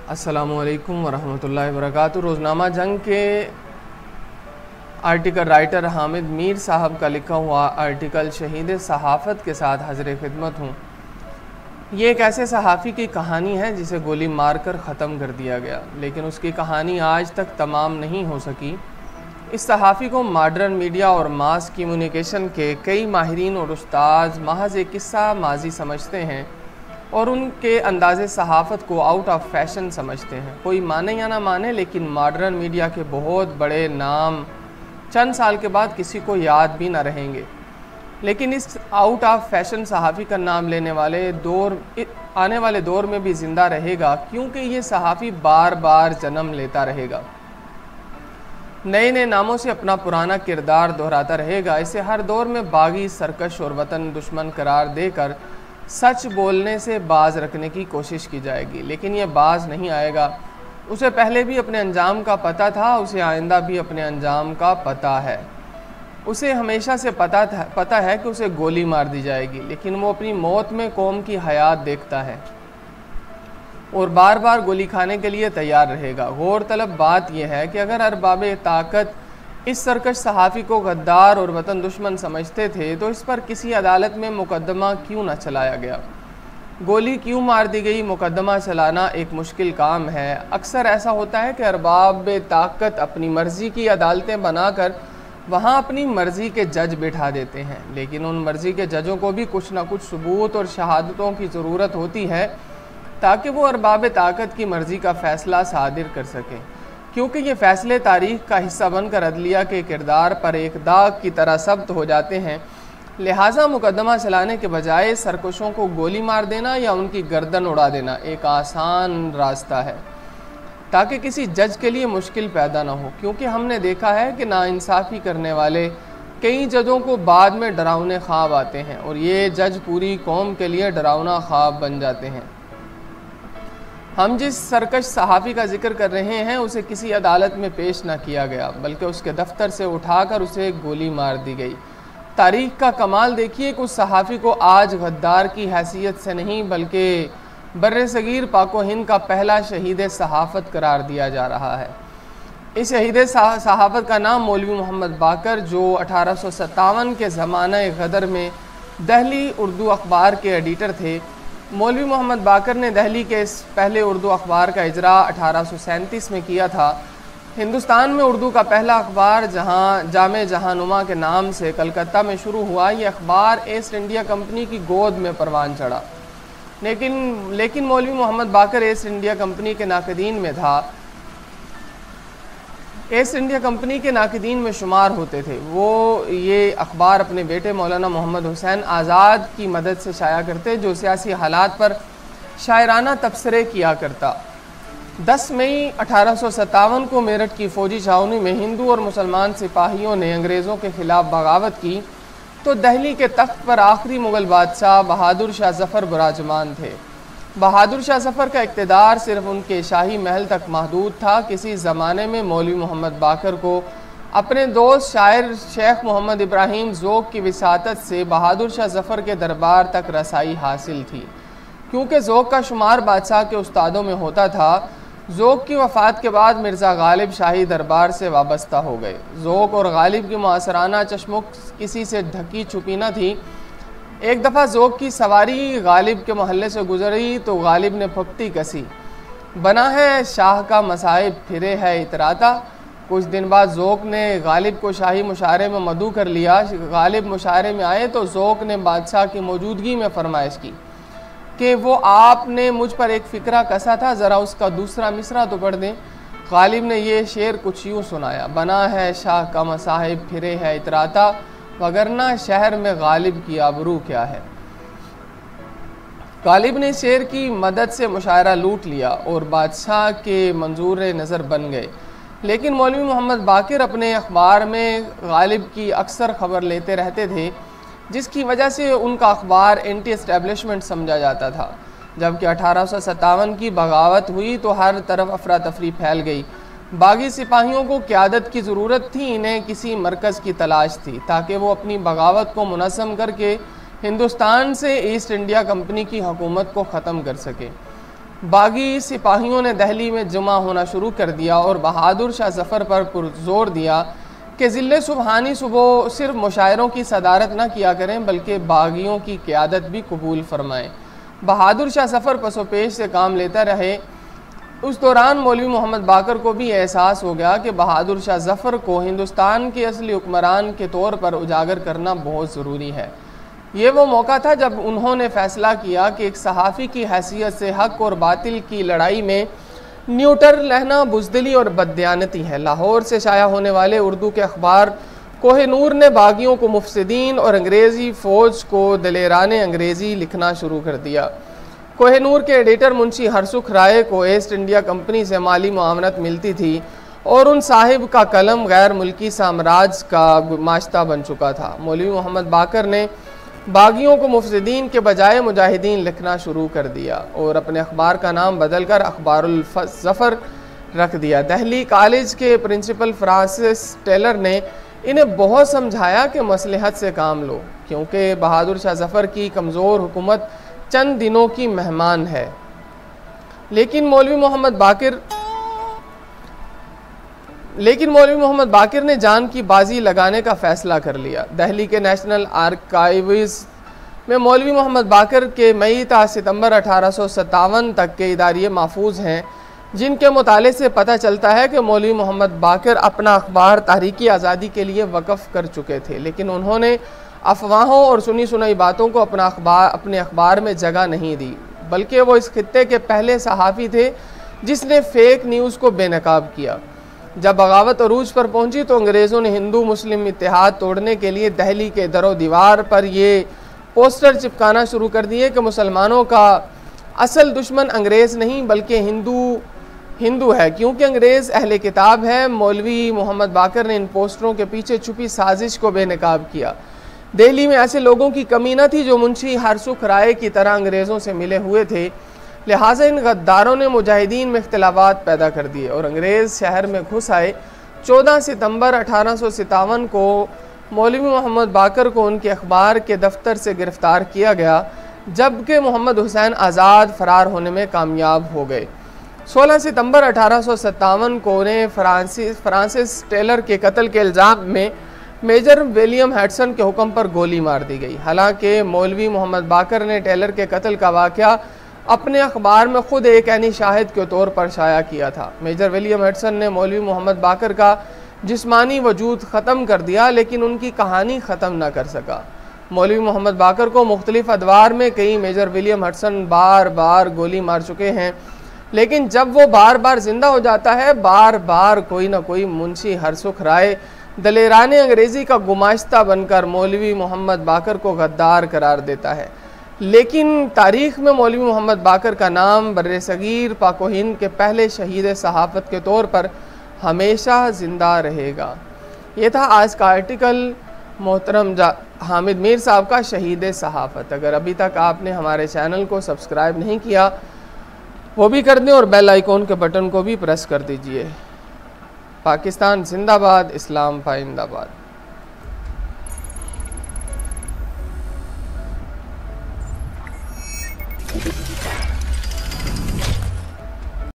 अस्सलामुअलैकुम वरहमतुल्लाहि वबरकातुहू। रोज़नामा जंग के आर्टिकल राइटर हामिद मीर साहब का लिखा हुआ आर्टिकल शहीद सहाफ़त के साथ हाज़िर खिदमत हूँ। ये एक ऐसे सहाफ़ी की कहानी है जिसे गोली मारकर ख़त्म कर दिया गया, लेकिन उसकी कहानी आज तक तमाम नहीं हो सकी। इस सहाफ़ी को मॉडर्न मीडिया और मास कम्युनिकेशन के कई माहिरीन और उस्ताद महज एक किस्सा माजी समझते हैं और उनके अंदाज़े सहाफ़त को आउट ऑफ फैशन समझते हैं। कोई माने या ना माने, लेकिन मॉडर्न मीडिया के बहुत बड़े नाम चंद साल के बाद किसी को याद भी ना रहेंगे, लेकिन इस आउट ऑफ फैशन सहाफ़ी का नाम लेने वाले आने वाले दौर में भी ज़िंदा रहेगा, क्योंकि ये सहाफ़ी बार बार जन्म लेता रहेगा, नए नए नामों से अपना पुराना किरदार दोहराता रहेगा। इसे हर दौर में बागी, सरकश और वतन दुश्मन करार देकर सच बोलने से बाज रखने की कोशिश की जाएगी, लेकिन ये बाज नहीं आएगा। उसे पहले भी अपने अंजाम का पता था, उसे आइंदा भी अपने अंजाम का पता है। उसे हमेशा से पता है कि उसे गोली मार दी जाएगी, लेकिन वो अपनी मौत में कौम की हयात देखता है और बार बार गोली खाने के लिए तैयार रहेगा। गौरतलब बात यह है कि अगर अरबाबे ताकत इस सरकश सहाफ़ी को गद्दार और वतन दुश्मन समझते थे, तो इस पर किसी अदालत में मुकदमा क्यों न चलाया गया? गोली क्यों मार दी गई? मुकदमा चलाना एक मुश्किल काम है। अक्सर ऐसा होता है कि अरबाब ताकत अपनी मर्ज़ी की अदालतें बनाकर वहाँ अपनी मर्ज़ी के जज बिठा देते हैं, लेकिन उन मर्ज़ी के जजों को भी कुछ ना कुछ सबूत और शहादतों की ज़रूरत होती है ताकि वो अरबाब ताकत की मर्ज़ी का फ़ैसला सादिर कर सकें, क्योंकि ये फ़ैसले तारीख़ का हिस्सा बनकर अदलिया के किरदार पर एक दाग की तरह सब्त हो जाते हैं। लिहाजा मुकदमा चलाने के बजाय सरकशों को गोली मार देना या उनकी गर्दन उड़ा देना एक आसान रास्ता है, ताकि किसी जज के लिए मुश्किल पैदा ना हो। क्योंकि हमने देखा है कि नाइंसाफ़ी करने वाले कई जजों को बाद में डरावने ख्वाब आते हैं और ये जज पूरी कौम के लिए डरावना ख्वाब बन जाते हैं। हम जिस सरकश सहाफ़ी का जिक्र कर रहे हैं, उसे किसी अदालत में पेश ना किया गया, बल्कि उसके दफ्तर से उठाकर उसे गोली मार दी गई। तारीख़ का कमाल देखिए कि उस सहाफ़ी को आज गद्दार की हैसियत से नहीं, बल्कि बर्रे सगीर पाको हिंद का पहला शहीद सहाफ़त करार दिया जा रहा है। इस शहीद सहाफ़त का नाम मौलवी मोहम्मद बाकर, जो 1857 के ज़माना गदर में दहली उर्दू अखबार के एडिटर थे। मौलवी मोहम्मद बाकर ने दहली के इस पहले उर्दू अखबार का इजरा 1837 में किया था। हिंदुस्तान में उर्दू का पहला अखबार जामे जहानुमा के नाम से कलकत्ता में शुरू हुआ। ये अखबार ईस्ट इंडिया कंपनी की गोद में परवान चढ़ा, लेकिन मौलवी मोहम्मद बाकर ईस्ट इंडिया कंपनी के नाक़दीन में था। ईस्ट इंडिया कंपनी के नाक़दीन में शुमार होते थे। वो ये अखबार अपने बेटे मौलाना मोहम्मद हुसैन आज़ाद की मदद से शाया करते, जो सियासी हालात पर शायराना तबसरे किया करता। 10 मई 1857 को मेरठ की फ़ौजी छावनी में हिंदू और मुसलमान सिपाहियों ने अंग्रेज़ों के ख़िलाफ़ बगावत की, तो दहली के तख्त पर आखिरी मुग़ल बादशाह बहादुर शाह ज़फ़र विराजमान थे। बहादुर शाह ज़फ़र का इक़्तिदार सिर्फ उनके शाही महल तक महदूद था। किसी ज़माने में मौलवी मोहम्मद बाकर को अपने दोस्त शायर शेख मोहम्मद इब्राहिम ज़ोक़ की विसातत से बहादुर शाह ज़फ़र के दरबार तक रसाई हासिल थी। क्योंकि ज़ोक़ का शुमार बादशाह के उस्तादों में होता था, ज़ोक़ की वफ़ात के बाद मिर्ज़ा गालिब शाही दरबार से वाबस्ता हो गए। ज़ोक़ और गालिब की मुआसराना चश्मुक किसी से ढकी छुपी न थी। एक दफ़ा ज़ोक़ की सवारी गालिब के मोहल्ले से गुजरी तो गालिब ने फप्ती कसी, बना है शाह का मसाइब फिरे है इतराता। कुछ दिन बाद ज़ोक़ ने गालिब को शाही मुशारे में मदऊ कर लिया। गालिब मुशारे में आए तो ज़ोक़ ने बादशाह की मौजूदगी में फरमाइश की कि वो आपने मुझ पर एक फ़िक्रा कसा था, ज़रा उसका दूसरा मिसरा तो पढ़ दें। गालिब ने ये शेर कुछ यूँ सुनाया, बना है शाह का मसाहिब फिरे है इतराता, वगरना शहर में गालिब की आबरू क्या है। गालिब ने शेर की मदद से मुशायरा लूट लिया और बादशाह के मंजूर नज़र बन गए। लेकिन मौलवी मोहम्मद बाकर अपने अखबार में गालिब की अक्सर ख़बर लेते रहते थे, जिसकी वजह से उनका अखबार एंटी एस्टेब्लिशमेंट समझा जाता था। जबकि 1857 की बगावत हुई तो हर तरफ अफरा तफरी फैल गई। बागी सिपाहियों को क़यादत की ज़रूरत थी, इन्हें किसी मरकज़ की तलाश थी ताकि वो अपनी बगावत को मुनज़्ज़म करके हिंदुस्तान से ईस्ट इंडिया कंपनी की हुकूमत को ख़त्म कर सके। बागी सिपाहियों ने दहली में जमा होना शुरू कर दिया और बहादुर शाह जफ़र पर पुरजोर दिया कि ज़िले सुबहानी सुबह सिर्फ मुशायरों की सदारत न किया करें बल्कि बागियों की क़यादत भी कबूल फरमाएँ। बहादुर शाह जफ़र पसोपेश से काम लेता रहे। उस दौरान मौलवी मोहम्मद बाकर को भी एहसास हो गया कि बहादुर शाह जफ़र को हिंदुस्तान के असली हुक्मरान के तौर पर उजागर करना बहुत ज़रूरी है। ये वो मौका था जब उन्होंने फ़ैसला किया कि एक सहाफ़ी की हैसियत से हक़ और बातिल की लड़ाई में न्यूट्रल रहना बुज़दिली और बददियानती है। लाहौर से शाया होने वाले उर्दू के अखबार कोहिनूर ने बागियों को मुफसिदीन और अंग्रेज़ी फ़ौज को दलेराने अंग्रेज़ी लिखना शुरू कर दिया। कोहिनूर के एडिटर मुंशी हरसुख राय को ईस्ट इंडिया कंपनी से माली मुआवनत मिलती थी और उन साहिब का कलम गैर मुल्की साम्राज्य का गुमाश्ता बन चुका था। मौलवी मोहम्मद बाकर ने बागियों को मुफसिदीन के बजाय मुजाहिदीन लिखना शुरू कर दिया और अपने अखबार का नाम बदलकर अखबारुल ज़फ़र रख दिया। दहली कॉलेज के प्रिंसिपल फ्रांसिस टेलर ने इन्हें बहुत समझाया कि मसलहत से काम लो, क्योंकि बहादुर शाह जफ़र की कमज़ोर हुकूमत चंद दिनों की मेहमान है। लेकिन मौलवी मोहम्मद बाकर ने जान की बाजी लगाने का फ़ैसला कर लिया। दहली के नेशनल आर्काइव्स में मौलवी मोहम्मद बाकर के मई ता सितंबर 1857 तक के इदारिये महफूज हैं, जिनके मुताले से पता चलता है कि मौलवी मोहम्मद बाकर अपना अखबार तहरीकी आज़ादी के लिए वक़फ़ कर चुके थे, लेकिन उन्होंने अफवाहों और सुनी सुनाई बातों को अपने अखबार में जगह नहीं दी, बल्कि वो इस खित्ते के पहले सहाफ़ी थे जिसने फ़ेक न्यूज़ को बेनकाब किया। जब बगावत अरूज पर पहुंची तो अंग्रेज़ों ने हिंदू मुस्लिम इत्तेहाद तोड़ने के लिए दहली के दरो दीवार पर ये पोस्टर चिपकाना शुरू कर दिए कि मुसलमानों का असल दुश्मन अंग्रेज़ नहीं बल्कि हिंदू है, क्योंकि अंग्रेज़ अहले किताब है। मौलवी मोहम्मद बाकर ने इन पोस्टरों के पीछे छुपी साजिश को बेनकाब किया। दिल्ली में ऐसे लोगों की कमी न थी जो मुंशी हरसुख राय की तरह अंग्रेज़ों से मिले हुए थे, लिहाजा इन गद्दारों ने मुजाहिदीन में इख्तिलाफात पैदा कर दिए और अंग्रेज़ शहर में घुस आए। 14 सितंबर 1857 को मौलवी मोहम्मद बाकर को उनके अखबार के दफ्तर से गिरफ़्तार किया गया, जबकि मोहम्मद हुसैन आज़ाद फ़रार होने में कामयाब हो गए। 16 सितंबर 1857 को उन्हें फ्रांसिस टेलर के कत्ल के इल्ज़ाम में मेजर विलियम हैडसन के हुक्म पर गोली मार दी गई। हालांकि मौलवी मोहम्मद बाकर ने टेलर के कत्ल का वाक़या अपने अखबार में ख़ुद एक ऐनी शाहिद के तौर पर शाया किया था। मेजर विलियम हैडसन ने मौलवी मोहम्मद बाकर का जिस्मानी वजूद ख़त्म कर दिया, लेकिन उनकी कहानी ख़त्म न कर सका। मौलवी मोहम्मद बाकर को मुख्तलिफ अदवार में कई मेजर विलियम हैडसन बार बार गोली मार चुके हैं, लेकिन जब वो बार बार ज़िंदा हो जाता है, बार बार कोई ना कोई मुंशी हरसुख राय दलेराने अंग्रेज़ी का गुमाश्ता बनकर मौलवी मोहम्मद बाकर को गद्दार करार देता है। लेकिन तारीख़ में मौलवी मोहम्मद बाकर का नाम बर्र-ए-सग़ीर पाक व हिंद के पहले शहीद सहाफ़त के तौर पर हमेशा ज़िंदा रहेगा। ये था आज का आर्टिकल मोहतरम हामिद मीर साहब का शहीद सहाफ़त। अगर अभी तक आपने हमारे चैनल को सब्सक्राइब नहीं किया वो भी कर दें और बेल आइकॉन के बटन को भी प्रेस कर दीजिए। पाकिस्तान जिंदाबाद, इस्लाम पाइंदाबाद।